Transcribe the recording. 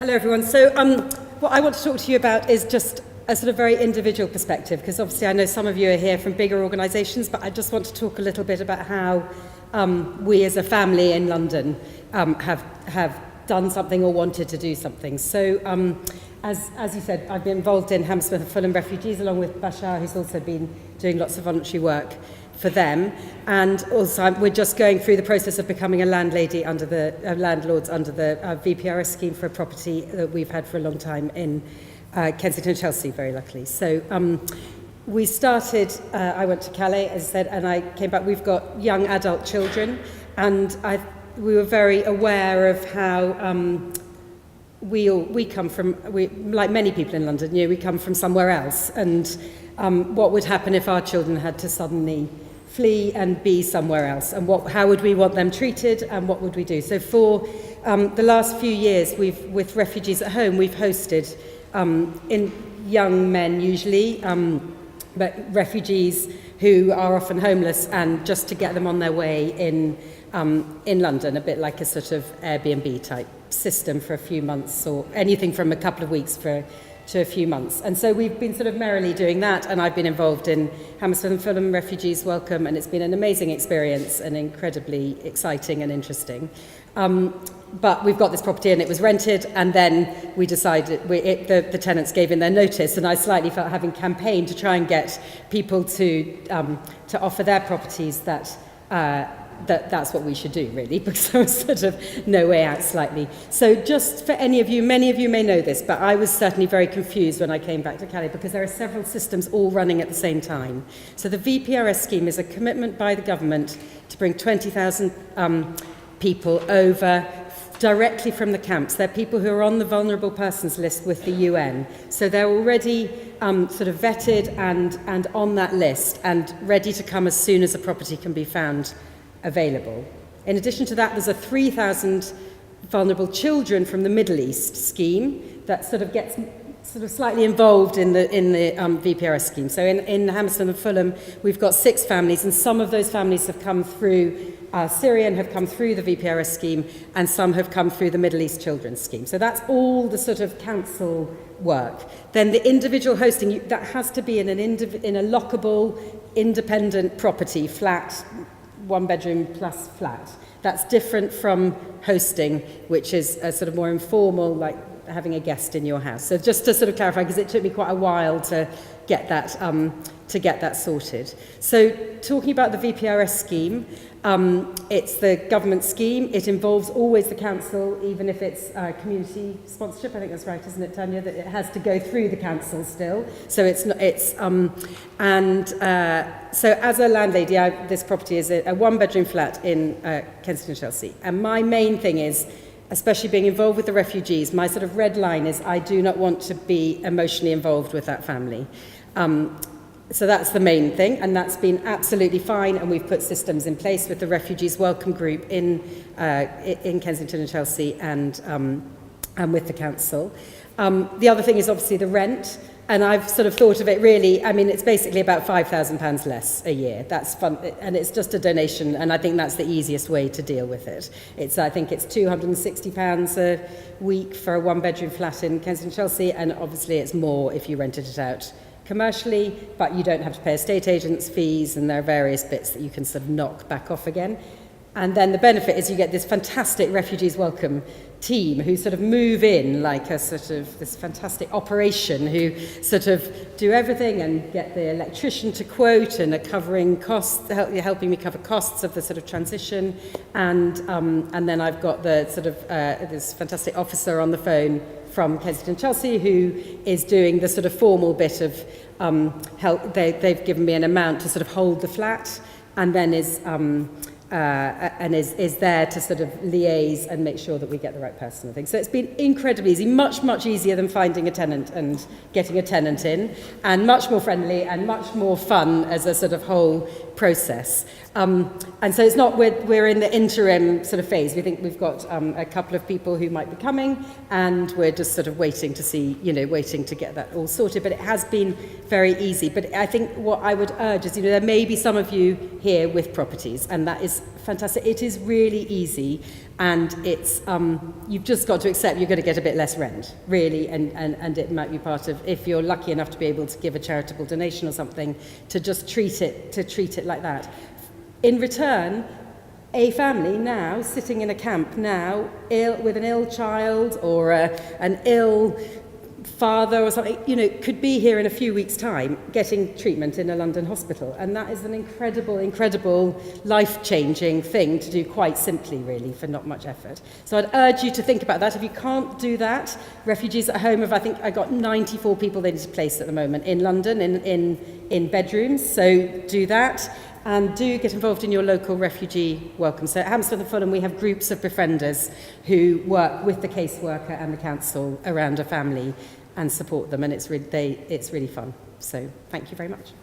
Hello everyone. So what I want to talk to you about is just a sort of very individual perspective, because obviously I know some of you are here from bigger organisations, but I just want to talk a little bit about how we as a family in London have done something or wanted to do something. So as you said, I've been involved in Hammersmith and Fulham Refugees along with Bashar, who's also been doing lots of voluntary work for them, and also we're just going through the process of becoming a landlady under the landlords under the VPRS scheme for a property that we've had for a long time in Kensington and Chelsea, very luckily. So we started, I went to Calais, as I said, and I came back. We've got young adult children, and we were very aware of how we come from, like many people in London, we come from somewhere else, and what would happen if our children had to suddenly flee and be somewhere else, and how would we want them treated, and what would we do? So for the last few years, with Refugees at Home, we've hosted in young men usually, but refugees who are often homeless, and just to get them on their way in London, a bit like a sort of Airbnb type system for a few months, or anything from a couple of weeks to a few months. And so we've been sort of merrily doing that, and I've been involved in Hammersmith and Fulham Refugees Welcome, and it's been an amazing experience and incredibly exciting and interesting. But we've got this property and it was rented, and then we decided, the tenants gave in their notice, and I slightly felt having campaigned to try and get people to offer their properties that's what we should do, really, because there was sort of no way out slightly. So just for any of you, many of you may know this, but I was certainly very confused when I came back to Calais, because there are several systems all running at the same time. So the VPRS scheme is a commitment by the government to bring 20,000 people over directly from the camps. They're people who are on the vulnerable persons list with the UN. So they're already sort of vetted and on that list and ready to come as soon as a property can be found available. In addition to that, there's a 3,000 vulnerable children from the Middle East scheme that sort of gets slightly involved in the VPRS scheme. So in Hammersmith and Fulham, we've got 6 families, and some of those families have come through Syrian, have come through the VPRS scheme, and some have come through the Middle East Children's Scheme. So that's all the sort of council work. Then the individual hosting, that has to be in a lockable, independent property, flat, 1 bedroom plus flat. That's different from hosting, which is a sort of more informal, like having a guest in your house. So just to sort of clarify, because it took me quite a while to get that sorted. So talking about the VPRS scheme, it's the government scheme. It involves always the council, even if it's community sponsorship. I think that's right, isn't it, Tanya? That it has to go through the council still. So so as a landlady, this property is a 1-bedroom flat in Kensington, Chelsea. And my main thing is, especially being involved with the refugees, my sort of red line is I do not want to be emotionally involved with that family. So that's the main thing, and that's been absolutely fine, and we've put systems in place with the Refugees Welcome Group in Kensington and Chelsea, and with the council. The other thing is obviously the rent, and I've sort of thought of it really, I mean, it's basically about £5,000 less a year. That's fun, and it's just a donation, and I think that's the easiest way to deal with it. I think it's £260 a week for a 1-bedroom flat in Kensington and Chelsea, and obviously it's more if you rented it out commercially, but you don't have to pay estate agents' fees, and there are various bits that you can sort of knock back off again. And then the benefit is you get this fantastic Refugees Welcome team who sort of move in like a sort of this fantastic operation, who sort of do everything and get the electrician to quote and are covering costs, helping me cover costs of the sort of transition. And then I've got the sort of this fantastic officer on the phone from Kensington Chelsea who is doing the sort of formal bit of help. They've given me an amount to sort of hold the flat, and then is there to sort of liaise and make sure that we get the right person and things. So it's been incredibly easy, much, much easier than finding a tenant and getting a tenant in, and much more friendly and much more fun as a sort of whole process. And so it's not, we're in the interim sort of phase. We think we've got a couple of people who might be coming, and we're just sort of waiting to see, waiting to get that all sorted. But it has been very easy. But I think what I would urge is, there may be some of you here with properties, and that is fantastic. It is really easy, and it's you've just got to accept you're going to get a bit less rent, really, and it might be part of, if you're lucky enough to be able to give a charitable donation or something, to just treat it like that. In return, a family now sitting in a camp now, with an ill child or an ill father or something, could be here in a few weeks' time getting treatment in a London hospital. And that is an incredible, life-changing thing to do quite simply, really, for not much effort. So I'd urge you to think about that. If you can't do that, Refugees at Home I think I got 94 people they need to place at the moment in London in bedrooms. So do that. And do get involved in your local refugee welcome. So at Hammersmith and Fulham, we have groups of befrienders who work with the caseworker and the council around a family and support them, and it's really fun. So thank you very much.